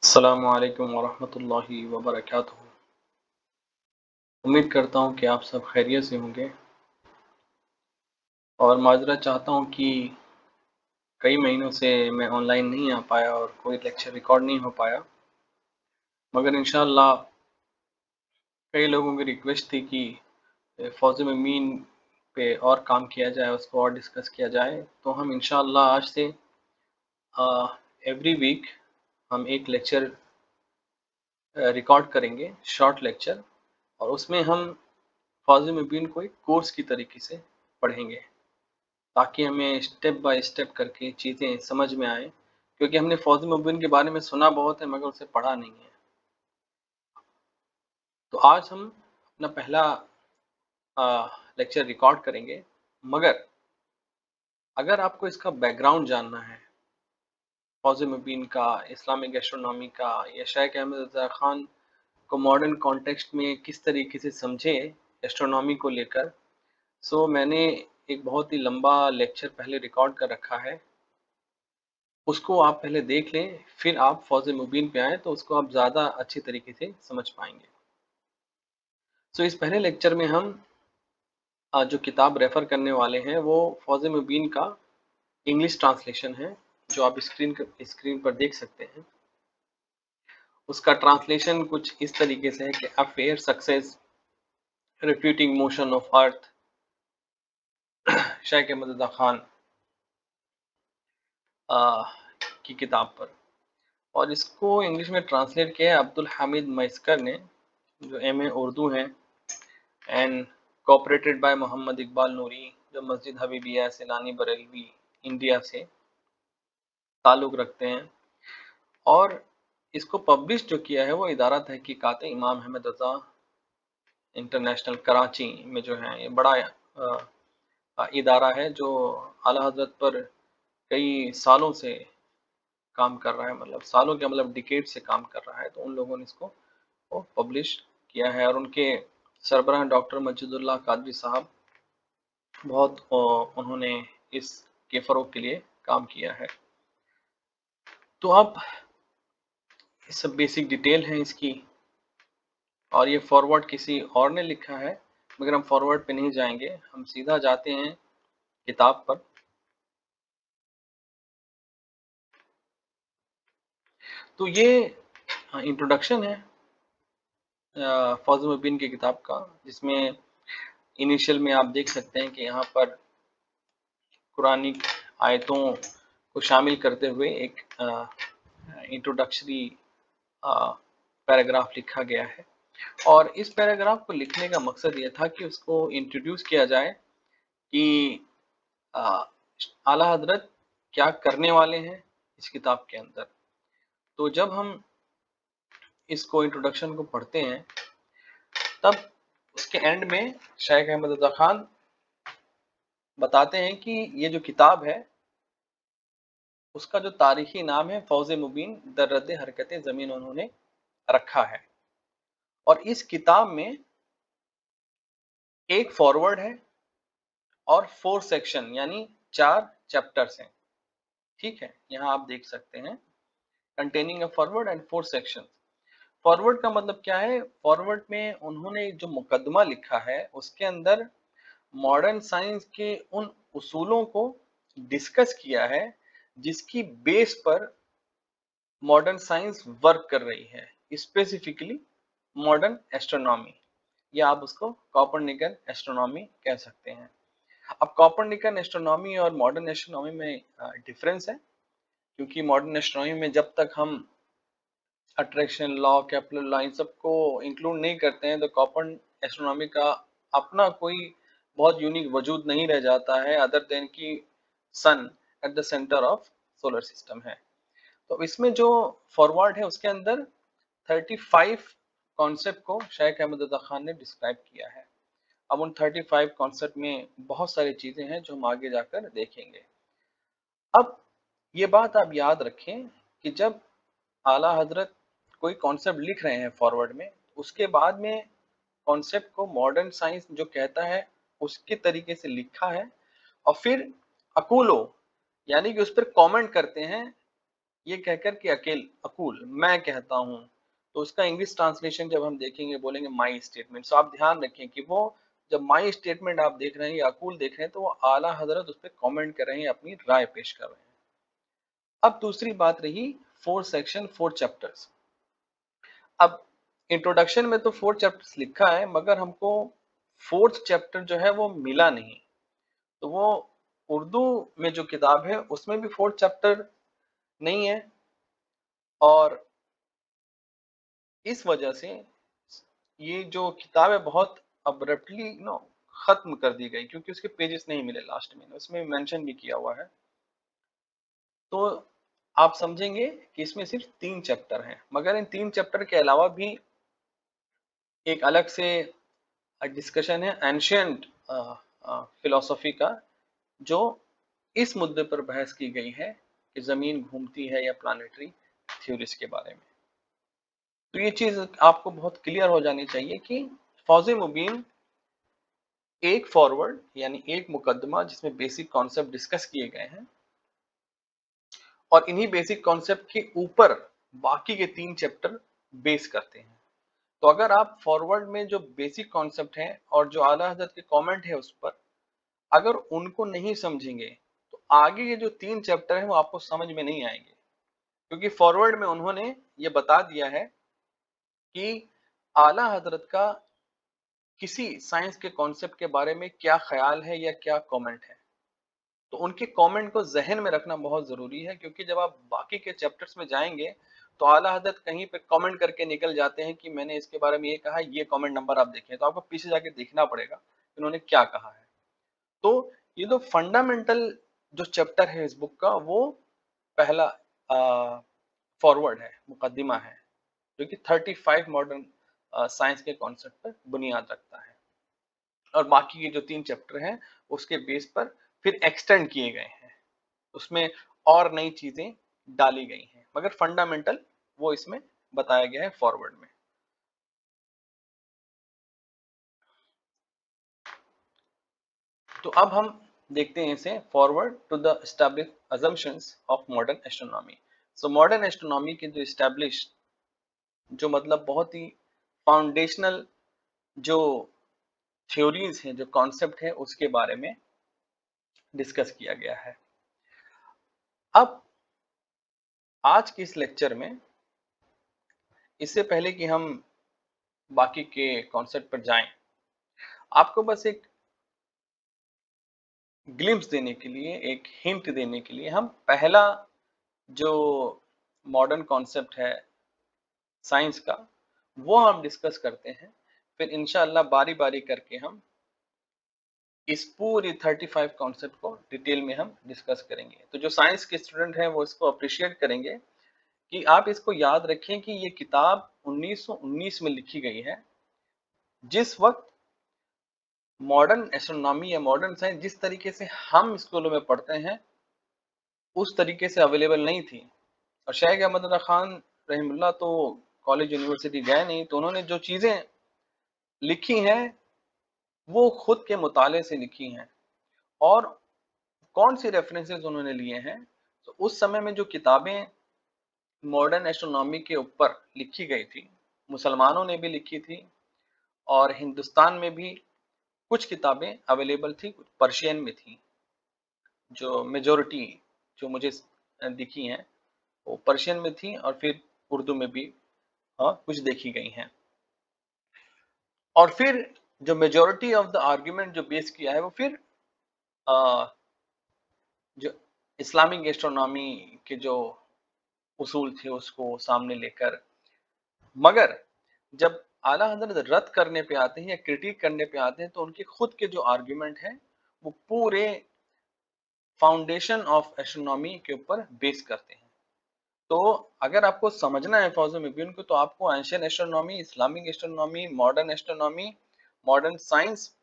अस्सलामु अलैकुम वरहमतुल्लाहि वबरकातुहू। उम्मीद करता हूँ कि आप सब खैरियत से होंगे और माज़रत चाहता हूँ कि कई महीनों से मैं ऑनलाइन नहीं आ पाया और कोई लेक्चर रिकॉर्ड नहीं हो पाया, मगर इंशाअल्लाह कई लोगों की रिक्वेस्ट थी कि फ़ौज़ मीन पे और काम किया जाए, उसको और डिस्कस किया जाए। तो हम इंशाअल्लाह आज से एवरी वीक हम एक लेक्चर रिकॉर्ड करेंगे, शॉर्ट लेक्चर, और उसमें हम फ़ौज़ मुबीन को एक कोर्स की तरीके से पढ़ेंगे, ताकि हमें स्टेप बाय स्टेप करके चीज़ें समझ में आएँ, क्योंकि हमने फ़ौज़ मुबीन के बारे में सुना बहुत है मगर उसे पढ़ा नहीं है। तो आज हम अपना पहला लेक्चर रिकॉर्ड करेंगे, मगर अगर आपको इसका बैकग्राउंड जानना है, फ़ौज़ मुबीन का, इस्लामिक एस्ट्रोनॉमी का, या शेख अहमद रज़ा ख़ान को मॉडर्न कॉन्टेक्स्ट में किस तरीके से समझे एस्ट्रोनॉमी को लेकर, सो मैंने एक बहुत ही लंबा लेक्चर पहले रिकॉर्ड कर रखा है। उसको आप पहले देख लें, फिर आप फ़ौज़ मुबीन पे आएँ तो उसको आप ज़्यादा अच्छी तरीके से समझ पाएँगे। सो इस पहले लेक्चर में हम जो किताब रेफ़र करने वाले हैं वो फ़ौज़ मुबीन का इंग्लिश ट्रांसलेशन है, जो आप स्क्रीन पर देख सकते हैं। उसका ट्रांसलेशन कुछ इस तरीके से है कि a fair success refuting motion of earth, Sheikh Ahmad Raza Khan की किताब पर। और इसको इंग्लिश में ट्रांसलेट किया है अब्दुल हामिद मैस्कर ने, जो एमए उर्दू हैं, and cooperated by Mohammad Iqbal Noori, जो मस्जिद हबीबिया सैलानी बरेलवी इंडिया से ताल्लुक़ रखते हैं। और इसको पब्लिश जो किया है वो इदारा तहकीकात इमाम अहमद रज़ा इंटरनेशनल कराची में जो है, ये बड़ा इदारा है जो आला हज़रत पर कई सालों से काम कर रहा है, मतलब सालों क्या, मतलब डिकेड से काम कर रहा है। तो उन लोगों ने इसको वो पब्लिश किया है और उनके सरबराह डॉक्टर मजीदुल्लाह कादरी साहब बहुत उन्होंने इसके फ़रोग़ के लिए काम किया है। तो अब ये सब बेसिक डिटेल है इसकी, और ये फॉरवर्ड किसी और ने लिखा है, मगर हम फॉरवर्ड पे नहीं जाएंगे, हम सीधा जाते हैं किताब पर। तो ये इंट्रोडक्शन है फ़ौज़ मुबीन की किताब का, जिसमें इनिशियल में आप देख सकते हैं कि यहाँ पर कुरानिक आयतों को शामिल करते हुए एक इंट्रोडक्टरी पैराग्राफ लिखा गया है। और इस पैराग्राफ को लिखने का मकसद ये था कि उसको इंट्रोड्यूस किया जाए कि आला हज़रत क्या करने वाले हैं इस किताब के अंदर। तो जब हम इसको इंट्रोडक्शन को पढ़ते हैं, तब उसके एंड में शेख अहमद रज़ा ख़ान बताते हैं कि ये जो किताब है उसका जो तारीखी नाम है फ़ौज़ मुबीन दर रद्द हरकत ज़मीन उन्होंने रखा है। और इस किताब में एक फॉरवर्ड है और 4 सेक्शन यानी 4 चैप्टर्स हैं, ठीक है? यहाँ आप देख सकते हैं, containing a forward and 4 sections. Forward का मतलब क्या है? फॉरवर्ड में उन्होंने जो मुकदमा लिखा है उसके अंदर मॉडर्न साइंस के उन उसूलों को डिस्कस किया है जिसकी बेस पर मॉडर्न साइंस वर्क कर रही है, स्पेसिफिकली मॉडर्न एस्ट्रोनॉमी, या आप उसको कोपर्निकन एस्ट्रोनॉमी कह सकते हैं। अब कोपर्निकन एस्ट्रोनॉमी और मॉडर्न एस्ट्रोनॉमी में डिफरेंस है, क्योंकि मॉडर्न एस्ट्रोनॉमी में जब तक हम अट्रैक्शन लॉ, केपलर लॉ, इन सबको इंक्लूड नहीं करते हैं, तो कोपर्न एस्ट्रोनॉमी का अपना कोई बहुत यूनिक वजूद नहीं रह जाता है, अदर देन कि sun at the center of solar system है। तो इसमें जो फॉरवर्ड है उसके अंदर 35 कॉन्सेप्ट को शेख अहमद रज़ा ख़ान ने डिस्क्राइब किया है। अब उन 35 कॉन्सेप्ट में बहुत सारी चीज़ें हैं जो हम आगे जाकर देखेंगे। अब ये बात आप याद रखें कि जब आला हज़रत कोई कॉन्सेप्ट लिख रहे हैं फॉरवर्ड में, उसके बाद में कॉन्सेप्ट को मॉडर्न साइंस जो कहता है उसके तरीके से लिखा है, और फिर अकूलो यानी कि उस पर कमेंट करते हैं ये कहकर कि अकूल मैं कहता हूँ, तो उसका इंग्लिश ट्रांसलेशन जब हम देखेंगे बोलेंगे माई स्टेटमेंट। सो आप ध्यान रखें कि वो जब माई स्टेटमेंट आप देख रहे हैं या अकूल देख रहे हैं तो वो आला हजरत उस पर कॉमेंट कर रहे हैं, अपनी राय पेश कर रहे हैं। अब दूसरी बात रही 4 सेक्शन 4 चैप्टर्स। अब इंट्रोडक्शन में तो 4 चैप्टर्स लिखा है मगर हमको 4th चैप्टर जो है वो मिला नहीं। तो वो उर्दू में जो किताब है उसमें भी 4th चैप्टर नहीं है और इस वजह से ये जो किताब है बहुत अब्रप्टली खत्म कर दी गई क्योंकि उसके पेजेस नहीं मिले लास्ट में, उसमें मेंशन भी किया हुआ है। तो आप समझेंगे कि इसमें सिर्फ 3 चैप्टर हैं, मगर इन 3 चैप्टर के अलावा भी एक अलग से डिस्कशन है एंशिएंट फिलोसफी का, जो इस मुद्दे पर बहस की गई है कि जमीन घूमती है या प्लानिटरी थ्योरीज के बारे में। तो ये चीज आपको बहुत क्लियर हो जानी चाहिए कि फौज मुबीन एक फॉरवर्ड यानी एक मुकदमा जिसमें बेसिक कॉन्सेप्ट डिस्कस किए गए हैं और इन्हीं बेसिक कॉन्सेप्ट के ऊपर बाकी के 3 चैप्टर बेस करते हैं। तो अगर आप फॉरवर्ड में जो बेसिक कॉन्सेप्ट हैं और जो आला हजरत के कमेंट है उस पर अगर उनको नहीं समझेंगे तो आगे के जो 3 चैप्टर हैं वो आपको समझ में नहीं आएंगे, क्योंकि फॉरवर्ड में उन्होंने ये बता दिया है कि आला हजरत का किसी साइंस के कॉन्सेप्ट के बारे में क्या ख्याल है या क्या कमेंट है। तो उनके कमेंट को जहन में रखना बहुत जरूरी है, क्योंकि जब आप बाकी के चैप्टर्स में जाएंगे तो आला हजरत कहीं पे कमेंट करके निकल जाते हैं कि मैंने इसके बारे में ये कहा, ये कमेंट नंबर आप देखें, तो आपको पीछे जाके देखना पड़ेगा उन्होंने क्या कहा है। तो ये जो फंडामेंटल जो चैप्टर है इस बुक का वो पहला फॉरवर्ड है, मुकदमा है, जो कि 35 मॉडर्न साइंस के कॉन्सेप्ट पर बुनियाद रखता है और बाकी के जो 3 चैप्टर हैं उसके बेस पर फिर एक्सटेंड किए गए हैं, उसमें और नई चीजें डाली गई हैं, मगर फंडामेंटल वो इसमें बताया गया है फॉरवर्ड में। तो अब हम देखते हैं इसे forward to the establish assumptions of modern astronomy. So modern astronomy के जो एस्टैब्लिश जो मतलब बहुत ही फाउंडेशनल जो थ्योरीज हैं, जो कॉन्सेप्ट है, उसके बारे में डिस्कस किया गया है। अब आज के इस लेक्चर में इससे पहले कि हम बाकी के कॉन्सेप्ट पर जाएं, आपको बस एक ग्लिम्स देने के लिए, एक हिंट देने के लिए हम पहला जो मॉडर्न कॉन्सेप्ट है साइंस का वो हम डिस्कस करते हैं, फिर इंशाअल्लाह बारी बारी करके हम इस पूरी 35 कॉन्सेप्ट को डिटेल में हम डिस्कस करेंगे। तो जो साइंस के स्टूडेंट हैं वो इसको अप्रिशिएट करेंगे कि आप इसको याद रखें कि ये किताब 1919 में लिखी गई है, जिस वक्त मॉडर्न एस्ट्रोनॉमी या मॉडर्न साइंस जिस तरीके से हम स्कूलों में पढ़ते हैं उस तरीके से अवेलेबल नहीं थी। और शेख अहमद रजा खान रहमुल्लाह तो कॉलेज यूनिवर्सिटी गए नहीं, तो उन्होंने जो चीजें लिखी हैं वो खुद के मुताले से लिखी हैं। और कौन सी रेफरेंसेस उन्होंने लिए हैं, तो उस समय में जो किताबें मॉडर्न एस्ट्रोनॉमी के ऊपर लिखी गई थी, मुसलमानों ने भी लिखी थी और हिंदुस्तान में भी कुछ किताबें अवेलेबल थी, कुछ पर्शियन में थी। जो मेजोरिटी जो मुझे दिखी हैं वो पर्शियन में थी और फिर उर्दू में भी कुछ देखी गई हैं। और फिर जो मेजोरिटी ऑफ द आर्ग्यूमेंट जो बेस किया है वो फिर जो इस्लामिक एस्ट्रोनॉमी के जो उसूल थे उसको सामने लेकर, मगर जब आला हजरत रद्द करने पे आते हैं या क्रिटिक करने पे आते हैं तो उनके खुद के जो आर्ग्यूमेंट हैं वो पूरे फाउंडेशन ऑफ एस्ट्रोनॉमी के ऊपर बेस करते हैं। तो अगर आपको समझना है फौज मुबीन को, तो आपको ancient astronomy, Islamic astronomy, modern astronomy, modern science,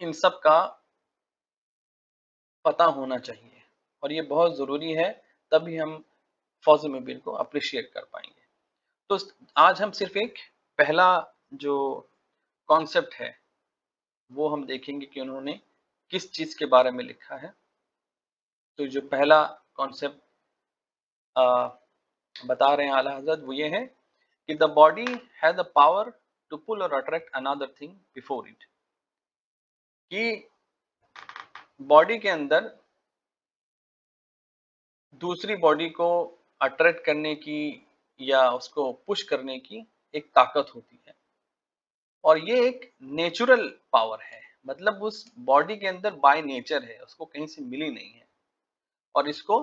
इन सब का पता होना चाहिए और ये बहुत ज़रूरी है, तभी हम फौज मुबीन को अप्रिशिएट कर पाएंगे। तो आज हम सिर्फ एक पहला जो कॉन्सेप्ट है वो हम देखेंगे कि उन्होंने किस चीज़ के बारे में लिखा है। तो जो पहला कॉन्सेप्ट बता रहे हैं आला हजरत, वो ये है कि the body has the power to pull और attract another thing before it, कि बॉडी के अंदर दूसरी बॉडी को अट्रैक्ट करने की या उसको पुश करने की एक ताकत होती है, और ये एक नेचुरल पावर है, मतलब उस बॉडी के अंदर बाय नेचर है, उसको कहीं से मिली नहीं है, और इसको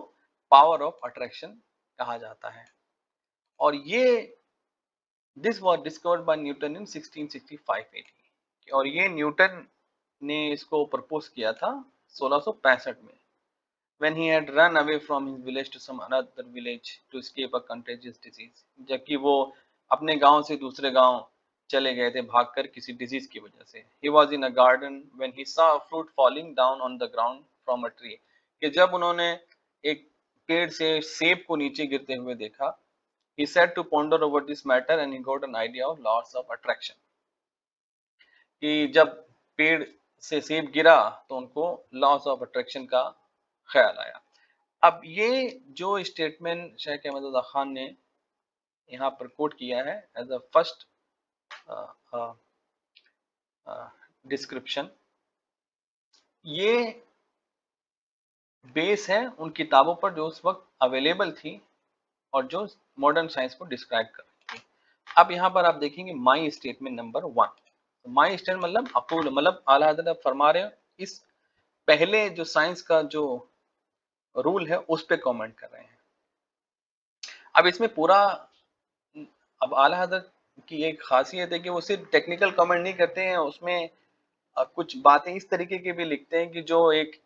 पावर ऑफ अट्रैक्शन कहा जाता है। और ये this was discovered by Newton in 1665 AD, और ये न्यूटन ने इसको प्रपोज किया था 1665 में, when he had run away from his village to some another village to escape a contagious disease, जबकि वो अपने गांव से दूसरे गांव चले गए थे भागकर किसी डिजीज की वजह से। He was in a garden when he saw a fruit falling down on the ground from a tree, कि जब उन्होंने एक पेड़ से सेब को नीचे गिरते हुए देखा, he said to ponder over this matter and he got an idea of laws of attraction, कि जब पेड़ से सेब गिरा तो उनको लॉस ऑफ अट्रैक्शन का ख्याल आया। अब ये जो स्टेटमेंट शेख अहमद रजा खान ने यहाँ पर कोट किया है एज अ फर्स्ट डिस्क्रिप्शन, ये बेस है उन किताबों पर जो उस वक्त अवेलेबल थी और जो मॉडर्न साइंस को डिस्क्राइब कर रही थी। अब यहाँ पर आप देखेंगे my statement number 1। My statement मतलब अपूर्ण, मतलब आला हज़रत फरमा रहे हो इस पहले जो साइंस का जो रूल है उस पे कमेंट कर रहे हैं। अब इसमें पूरा, अब आला हज़रत की एक खासियत है कि वो सिर्फ टेक्निकल कमेंट नहीं करते हैं, उसमें कुछ बातें इस तरीके की भी लिखते हैं कि जो एक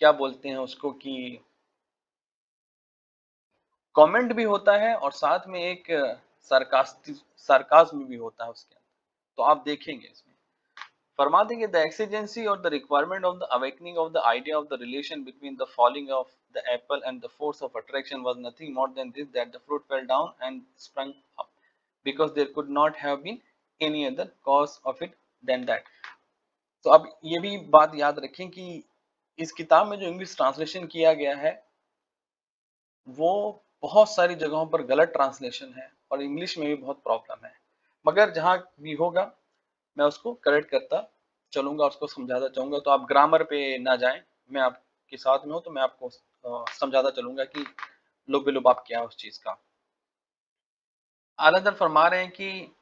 क्या बोलते हैं उसको कि कमेंट भी होता है और साथ में एक सार्कास्म भी होता है उसके अंदर, तो आप देखेंगे इसमें फरमा देंगे द एक्सीजेंसी और the requirement of the awakening of the idea of the relation between the falling of the apple and the force of attraction was nothing more than this that the fruit fell down and sprung up because there could not have been any other cause of it than that. तो अब ये भी बात याद रखें कि इस किताब में जो इंग्लिश ट्रांसलेशन किया गया है वो बहुत सारी जगहों पर गलत ट्रांसलेशन है और इंग्लिश में भी बहुत प्रॉब्लम है, मगर जहाँ भी होगा मैं उसको करेक्ट करता चलूंगा, उसको समझाता चाहूंगा। तो आप ग्रामर पे ना जाएं, मैं आपके साथ में हूँ तो मैं आपको समझाता चलूंगा कि लुब लुबाब क्या है उस चीज का। आलादर फरमा रहे हैं कि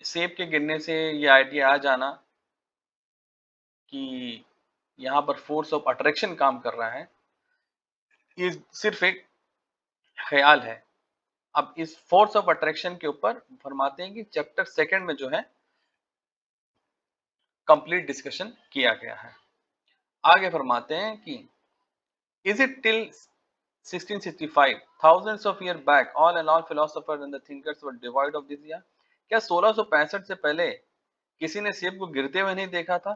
सेब के गिरने से ये आइडिया आ जाना कि यहाँ पर फोर्स ऑफ अट्रैक्शन काम कर रहा है, ये सिर्फ एक ख्याल है। अब इस फोर्स ऑफ अट्रैक्शन के ऊपर फरमाते हैं कि चैप्टर 2 में जो है कंप्लीट डिस्कशन किया गया है। आगे फरमाते हैं कि is it till 1665 thousands of years back all and all philosophers and the thinkers were devoid of this year, क्या 1665 से पहले किसी ने सेब को गिरते हुए नहीं देखा था?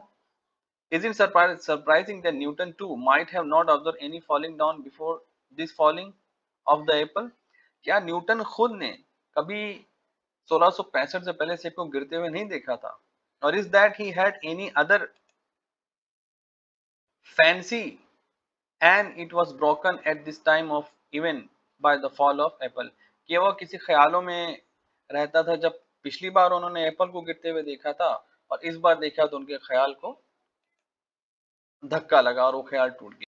Is it surprising that Newton too might have not observed any falling down before this falling of the apple? क्या न्यूटन खुद ने कभी 1665 से पहले सेब को गिरते हुए नहीं देखा था? और is that he had any other fancy and it was broken at this time of even by the fall of apple, कि वो किसी ख्यालों में रहता था जब पिछली बार उन्होंने एप्पल को गिरते हुए देखा था और इस बार देखा तो उनके ख्याल को धक्का लगा और वो ख्याल टूट गया।